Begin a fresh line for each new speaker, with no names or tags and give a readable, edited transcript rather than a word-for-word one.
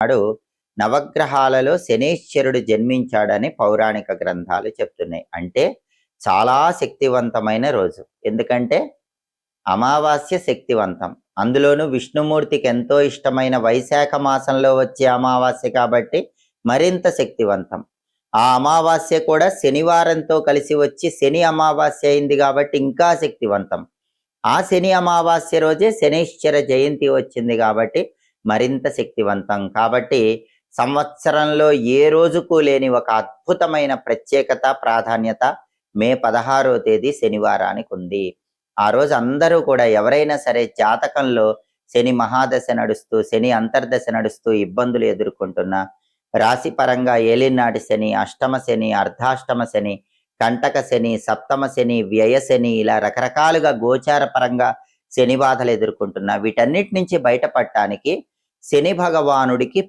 నాడు నవగ్రహాలలో శనీశ్వరుడు జన్మించాడని పౌరాణిక గ్రంథాలు చెప్తున్నాయి. అంటే చాలా శక్తివంతమైన రోజు. ఎందుకంటే అమావాస్య శక్తివంతం. అందులోనూ విష్ణుమూర్తికి ఎంతో ఇష్టమైన వైశాఖ మాసంలో వచ్చే అమావాస్య కాబట్టి మరింత శక్తివంతం. ఆ అమావాస్య కూడా శనివారంతో కలిసి వచ్చి శని అమావాస్య అయింది కాబట్టి ఇంకా శక్తివంతం. ఆ శని అమావాస్య రోజే శనీశ్వర జయంతి వచ్చింది కాబట్టి మరింత శక్తివంతం. కాబట్టి సంవత్సరంలో ఏ రోజుకు లేని ఒక అద్భుతమైన ప్రత్యేకత, ప్రాధాన్యత మే 16వ తేదీ శనివారానికి ఉంది. ఆ రోజు అందరూ కూడా ఎవరైనా సరే జాతకంలో శని మహాదశ నడుస్తూ, శని అంతర్దశ నడుస్తూ ఇబ్బందులు ఎదుర్కొంటున్నా, రాశి పరంగా ఏలినాటి శని, అష్టమ శని, అర్ధాష్టమ శని, కంటక శని, సప్తమ శని, వ్యయ శని, ఇలా రకరకాలుగా గోచార పరంగా శని బాధలు ఎదుర్కొంటున్నా, వీటన్నిటి నుంచి బయటపడటానికి శని భగవానుడికి